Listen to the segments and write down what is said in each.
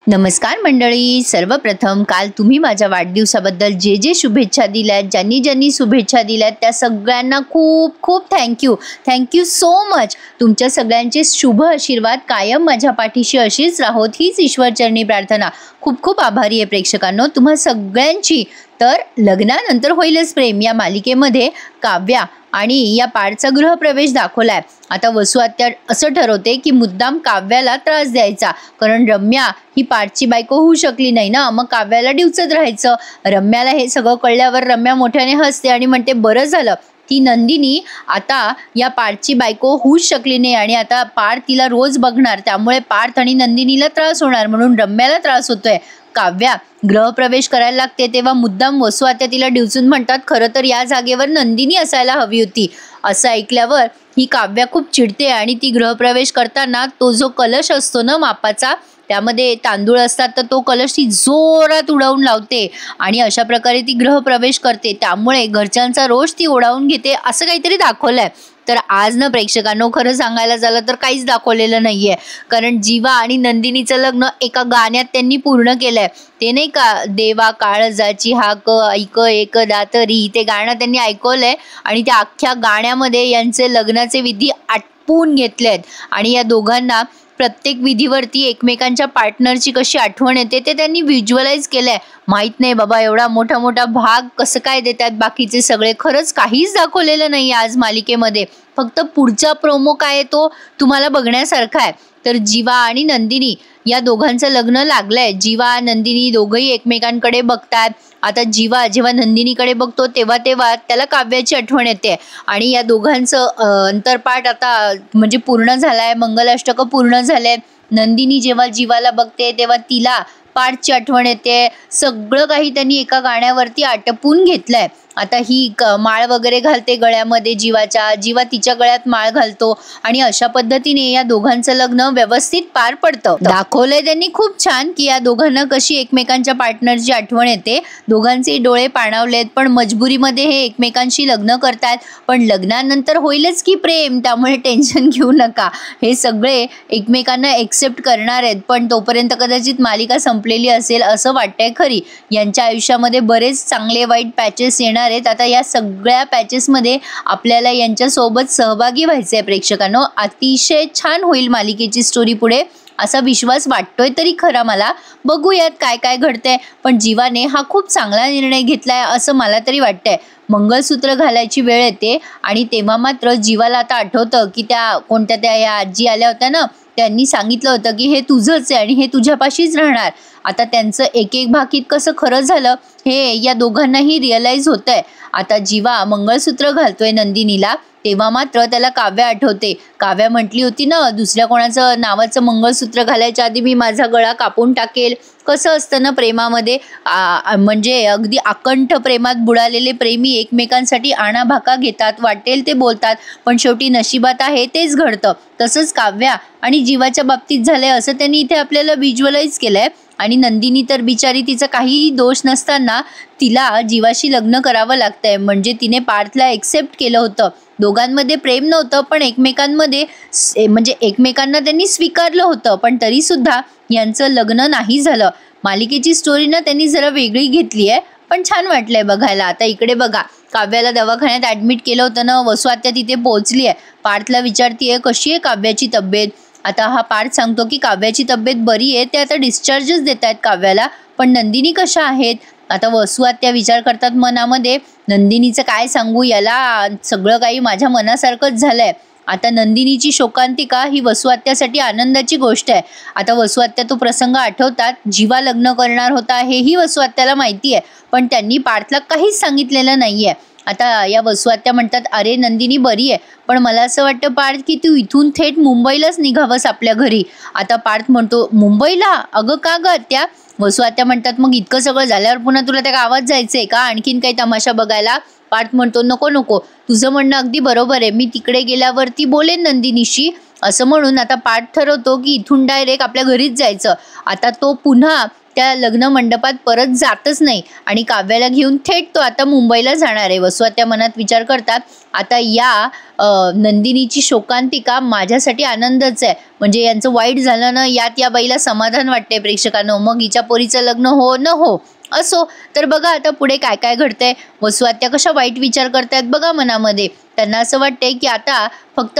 नमस्कार मंडळी, सर्वप्रथम काल तुम्ही माझ्या वाढदिवसाबद्दल जे जे शुभेच्छा दिल्यात, ज्यांनी शुभेच्छा दिल्यात त्या सगळ्यांना खूप खूप थँक्यू सो मच. तुमच्या सगळ्यांचे शुभ आशीर्वाद कायम माझ्या पाठीशी अशीच राहोत हीच ईश्वरचरणी प्रार्थना. खूप खूप आभारी आहे प्रेक्षकांनो तुम्हा सगळ्यांची. तर लग्नानंतर होईलच प्रेम या मालिकेमध्ये काव्या आणि या पाडचा गृहप्रवेश दाखवलाय. आता वसू आत्या असं ठरवते की मुद्दाम काव्याला त्रास द्यायचा, कारण रम्या ही पाडची बायको होऊ शकली नाही ना, मग काव्याला डिवचत राहायचं. रम्याला हे सगळं कळल्यावर रम्या मोठ्याने हसते आणि म्हणते बरं झालं ती नंदिनी आता या पाडची बायको होऊच शकली नाही आणि आता पाड तिला रोज बघणार, त्यामुळे पार्थ आणि नंदिनीला त्रास होणार म्हणून रम्याला त्रास होतोय. काव्या गृहप्रवेश करायला लागते तेव्हा मुद्दाम वसू आत्या तिला डिवचून म्हणतात खरं तर या जागेवर नंदिनी असायला हवी होती. असं ऐकल्यावर ही काव्या खूप चिडते आणि ती गृहप्रवेश करताना तो जो कलश असतो ना मापाचा, त्यामध्ये तांदूळ असतात, तर तो कलश ती जोरात उडवून लावते आणि अशा प्रकारे ती गृहप्रवेश करते. त्यामुळे घरच्यांचा रोष ती ओढावून घेते असं काहीतरी दाखवलंय. तर आज ना प्रेक्षकांनो खरं सांगायला झालं तर काहीच दाखवलेलं नाहीये, कारण जीवा आणि नंदिनीचं लग्न एका गाण्यात त्यांनी पूर्ण केलंय. ते नाही का, देवा काळजाची हाक ऐक एकदा तरी, ते गाणं त्यांनी ऐकवलंय आणि त्या अख्ख्या गाण्यामध्ये यांचे लग्नाचे विधी आटपून घेतलेत आणि या दोघांना प्रत्येक विधीवरती एकमेकांच्या पार्टनरची कशी आठवण येते ते त्यांनी व्हिज्युअलाइज केलंय. माहित नाही बाबा एवढा मोठा भाग कसं काय देतात बाकीचे सगळे, खरंच काहीच दाखवलेलं नाही आज मालिकेमध्ये. फक्त पुढचा प्रोमो काय आहे तो तुम्हाला बघण्यासारखा आहे. तर जीवा आणि नंदिनी या दोघांचं लग्न लागलंय. जीवा नंदिनी दोघंही एकमेकांकडे बघतात. आता जीवा जेव्हा नंदिनीकडे बघतो तेव्हा त्याला काव्याची आठवण येते आणि या दोघांचं अंतरपाठ आता म्हणजे पूर्ण झालाय, मंगलाष्टक पूर्ण झाले. नंदिनी जेव्हा जीवाला बघते तेव्हा तिला पाठची आठवण येते. सगळं काही त्यांनी एका गाण्यावरती आटपून घेतलंय. आता ही माळ वगैरे घालते गळ्यामध्ये जीवा तिच्या गळ्यात माळ घालतो आणि अशा पद्धतीने या दोघांचं लग्न व्यवस्थित पार पडतं. दाखवलंय त्यांनी खूप छान की या दोघांना कशी एकमेकांच्या पार्टनरची आठवण येते. दोघांचे डोळे पाणावलेत पण मजबुरीमध्ये हे एकमेकांशी लग्न करतात. पण लग्नानंतर होईलच की प्रेम, त्यामुळे टेन्शन घेऊ नका. हे सगळे एकमेकांना एक्सेप्ट करणार आहेत, पण तोपर्यंत कदाचित मालिका संपलेली असेल असं वाटतंय. खरी यांच्या आयुष्यामध्ये बरेच चांगले वाईट पॅचेस येणार. आता या सगळ्या पॅचेसमध्ये आपल्याला यांच्यासोबत सहभागी व्हायचंय प्रेक्षकांनो. अतिशय छान होईल मालिकेची स्टोरी पुढे असा विश्वास वाटतोय तरी खरा मला. बघूयात काय काय घडतंय. पण जीवाने हा खूप चांगला निर्णय घेतलाय असं मला तरी वाटतंय. मंगळसूत्र घालायची वेळ येते आणि तेव्हा मात्र जीवाला आता आठवतं की त्या कोणत्या त्या या आजी आल्या होत्या ना, त्यांनी सांगितलं होतं की हे तुझंच आहे आणि हे तुझ्यापाशीच राहणार. आता त्यांचं एक भाकीत कसं खरं झालं हे या दोघांनाही रिअलाइज होतंय. आता जीवा मंगळसूत्र घालतोय नंदिनीला तेव्हा मात्र त्याला काव्या आठवते. काव्या म्हटली होती ना, दुसऱ्या कोणाचं नावाचं मंगळसूत्र घालायच्या आधी मी माझा गळा कापून टाकेल. कसं असतं ना प्रेमामध्ये, म्हणजे अगदी अकंठ प्रेमात बुडालेले प्रेमी एकमेकांसाठी आणाभाका घेतात, वाटेल ते बोलतात, पण शेवटी नशिबात आहे तेच घडतं. तसंच काव्या आणि जीवाच्या बाबतीत झालंय असं त्यांनी इथे आपल्याला व्हिज्युअलाइज केलंय. आणि नंदिनी तर बिचारी तिचा काहीही दोष नसताना तिला जीवाशी लग्न करावं लागतंय, म्हणजे तिने पार्थला एक्सेप्ट केलं होतं. दोघांमध्ये प्रेम नव्हतं पण एकमेकांमध्ये म्हणजे एकमेकांना त्यांनी स्वीकारलं होतं, पण तरी सुद्धा यांचं लग्न नाही झालं. मालिकेची स्टोरी ना त्यांनी जरा वेगळी घेतली आहे, पण छान वाटलंय बघायला. आता इकडे बघा, काव्याला दवाखान्यात ॲडमिट केलं होतं ना, वसू आत्या तिथे पोहोचली आहे. पार्थला विचारतीये कशी आहे काव्याची तब्येत. आता हा पार्थ सांगतो की काव्याची तब्येत बरी आहे, ते आता डिस्चार्जच देत आहेत काव्याला. पण नंदिनी कशा आहेत. आता वसू आत्या विचार करतात मनामध्ये, नंदिनीचं काय सांगू, याला सगळं काही माझ्या मनासारखंच झालंय. आता नंदिनीची शोकांतिका ही वसू आत्यासाठी आनंदाची गोष्ट आहे. आता वसू आत्या तो प्रसंग आठवतात. जीवा लग्न करणार होता हेही वसू आत्याला माहिती आहे, पण त्यांनी पार्थला काहीच सांगितलेलं नाहीये. आता या वसू आत्या म्हणतात अरे नंदिनी बरी आहे, पण मला असं वाटतं पार्थ की तू इथून थेट मुंबईलाच निघावंस आपल्या घरी. आता पार्थ म्हणतो मुंबईला, अगं का ग आत्या. वसू आत्या म्हणतात मग इतकं सगळं झाल्यावर पुन्हा तुला त्या गावात जायचंय का आणखीन काही तमाशा बघायला. पार्थ म्हणतो नको तुझं म्हणणं अगदी बरोबर आहे, मी तिकडे गेल्यावरती बोलेन नंदिनीशी, असं म्हणून आता पार्थ ठरवतो की इथून डायरेक्ट आपल्या घरीच जायचं. आता तो पुन्हा त्या लग्न मंडपात परत जातच नाही आणि काव्याला घेऊन थेट तो आता मुंबईला जाणार आहे. वसुआत्या मनात विचार करतात, आता या नंदिनीची शोकांतिका माझ्यासाठी आनंदच आहे. म्हणजे यांचं वाईट झालं ना, यात या बाईला समाधान वाटते प्रेक्षकांनो. मग हिच्या पोरीचं लग्न हो न हो असो. तर बघा आता पुढे काय काय घडतंय. वसुआत्या कशा वाईट विचार करतायत बघा मनामध्ये. त्यांना असं वाटतंय की आता फक्त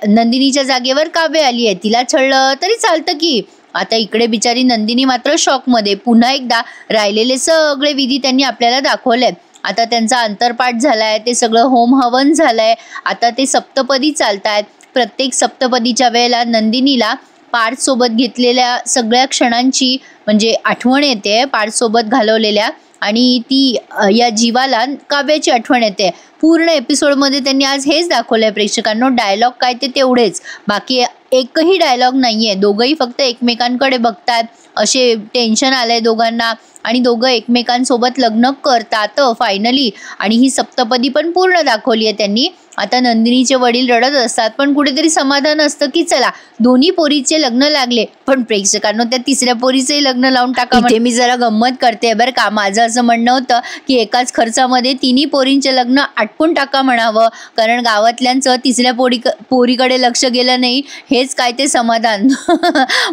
नंदिनीच्या जागेवर काव्य आली आहे, तिला छळलं तरी चालतं की. आता इकडे बिचारी नंदिनी मात्र शॉकमध्ये. पुन्हा एकदा राहिलेले सगळे विधी त्यांनी आपल्याला दाखवले. आता त्यांचा अंतरपाठ झालाय, ते सगळं होम हवन झालंय. आता ते सप्तपदी चालतायत. प्रत्येक सप्तपदीच्या वेळेला नंदिनीला पार्थ सोबत घेतलेल्या सगळ्या क्षणांची म्हणजे आठवण येते, पार्थ सोबत घालवलेल्या, आणि ती या जीवाला काव्याची आठवण येते. पूर्ण एपिसोडमध्ये त्यांनी आज हेच दाखवलंय प्रेक्षकांनो. डायलॉग काय ते तेवढेच, बाकी एकही डायलॉग नाहीये. दोघंही फक्त एकमेकांकडे बघतात. असे टेन्शन आलंय दोघांना आणि दोघं एकमेकांसोबत लग्न करतात फायनली. आणि ही सप्तपदी पण पूर्ण दाखवली आहे त्यांनी. आता नंदिनीचे वडील रडत असतात, पण कुठेतरी समाधान असतं की चला दोन्ही पोरीचे लग्न लागले, पण प्रेक्षकांनो त्या तिसऱ्या पोरीचेही लग्न लावून टाका. इथे मी जरा गंमत करते बरं का. माझं असं म्हणणं होतं की एकाच खर्चामध्ये तिन्ही पोरींचे लग्न आटपून टाका म्हणावं, कारण गावातल्यांचं तिसऱ्या पोरीकडे लक्ष गेलं नाही, हेच काय ते समाधान.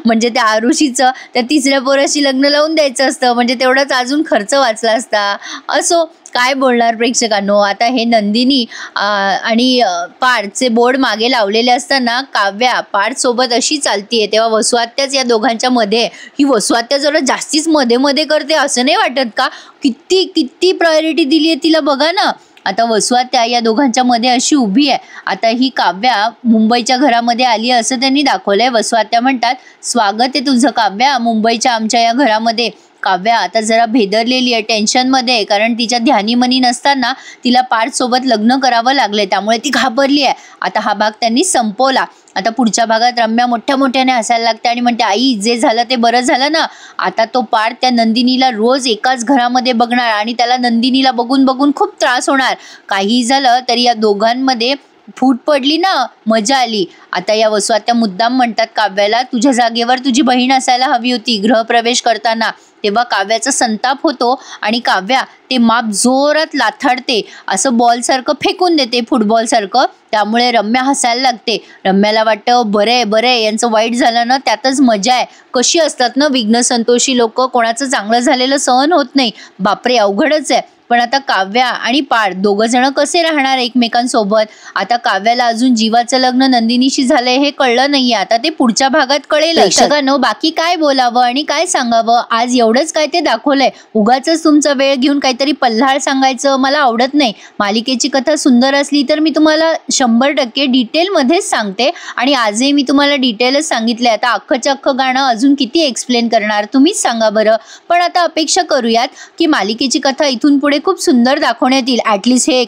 म्हणजे त्या आरुषीचं त्या तिसऱ्या पोराशी लग्न लावून द्यायचं असतं, म्हणजे तेवढाच अजून खर्च वाचला असता. असो, काय बोलणार प्रेक्षकांनो. आता हे नंदिनी आणि पार्थचे बोर्ड मागे लावलेले असताना काव्या पार्थ सोबत अशी चालतीये, तेव्हा वसुआत्याच या दोघांच्या मध्ये. ही वसुआत्या जरा जास्तीच मध्ये मध्ये करते असं नाही वाटत का? किती किती प्रायोरिटी दिली आहे तिला बघा ना. आता वसुआत्या या दोघांच्या मध्ये अशी उभी आहे. आता ही काव्या मुंबईच्या घरामध्ये आली आहे असं त्यांनी दाखवलंय. वसुआत्या म्हणतात, स्वागत आहे तुझं काव्या मुंबईच्या आमच्या या घरामध्ये. काव्या आता जरा भेदरलेली आहे, टेन्शनमध्ये, कारण तिच्या ध्यानीमनी नसताना तिला पार्थ सोबत लग्न करावं लागले, त्यामुळे ती घाबरली आहे. आता हा भाग त्यांनी संपवला. आता पुढच्या भागात रम्या मोठ्या मोठ्याने हसायला लागते आणि म्हणते, आई जे झालं ते बरं झालं ना. आता तो पार्थ त्या नंदिनीला रोज एकाच घरामध्ये बघणार आणि त्याला नंदिनीला बघून बघून खूप त्रास होणार. काही झालं तरी या दोघांमध्ये फूट पडली ना, मजा आली. आता या वसुआत्या मुद्दाम म्हणतात काव्याला, तुझ्या जागेवर तुझी बहीण असायला हवी होती गृहप्रवेश करताना. तेव्हा काव्याचा संताप होतो आणि काव्या ते माप जोरात लाथाडते, असं बॉलसारखं फेकून देते, फुटबॉलसारखं. त्यामुळे रम्या हसायला लागते. रम्याला वाटतं बरे बरे यांचं वाईट झालं ना त्यातच मजा आहे. कशी असतात ना विघ्न संतोषी लोक, कोणाचं चांगलं झालेलं सहन होत नाही. बापरे, अवघडच आहे. पण आता काव्या आणि पार्थ दोघं जण कसे राहणार एकमेकांसोबत. आता काव्याला अजून जीवाचं लग्न नंदिनीशी झालंय हे कळलं नाहीये, आता ते पुढच्या भागात कळेल. प्रेक्षकांनो, बाकी काय बोलावं आणि काय सांगावं, आज एवढंच काय ते दाखवलंय. उगाचच तुमचा वेळ घेऊन काहीतरी पल्हाळ सांगायचं मला आवडत नाही. मालिकेची कथा सुंदर असली तर मी तुम्हाला 100% डिटेलमध्येच सांगते आणि आजही मी तुम्हाला डिटेलच सांगितले. आता अख्खच्या अख्खं गाणं अजून किती एक्सप्लेन करणार तुम्हीच सांगा बरं. पण आता अपेक्षा करूयात की मालिकेची कथा इथून पुढे खूप सुंदर दाखवण्यात येईल. ऍटलीस्ट हे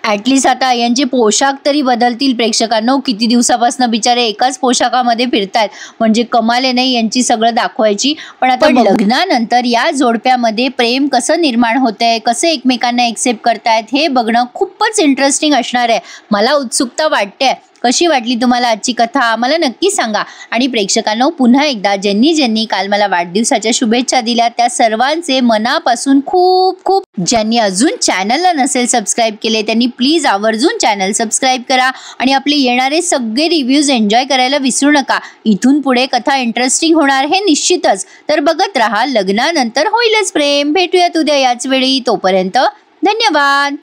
ऍटलीस्ट आता यांचे पोशाख तरी बदलतील प्रेक्षकांनो. किती दिवसापासून बिचारे एकाच पोशाखामध्ये फिरतायत, म्हणजे कमाले नाही यांची सगळं दाखवायची. पण आता लग्नानंतर या जोडप्यामध्ये प्रेम कसं निर्माण होतंय, कसं एकमेकांना एक्सेप्ट करतायत हे बघणं खूपच इंटरेस्टिंग असणार आहे. मला उत्सुकता वाटते. कशी वाटली तुम्हाला आजची कथा मला नक्की सांगा. आणि प्रेक्षकांनो, पुन्हा एकदा ज्यांनी काल मला वाढदिवसाच्या शुभेच्छा दिल्या त्या सर्वांचे मनापासून खूप खूप. ज्यांनी अजून चॅनलला नसेल सबस्क्राईब केले त्यांनी प्लीज आवर्जून चॅनल सबस्क्राईब करा आणि आपले येणारे सगळे रिव्ह्यूज एन्जॉय करायला विसरू नका. इथून पुढे कथा इंटरेस्टिंग होणार हे निश्चितच. तर बघत राहा लग्नानंतर होईलच प्रेम. भेटूयात उद्या याच वेळी. तोपर्यंत धन्यवाद.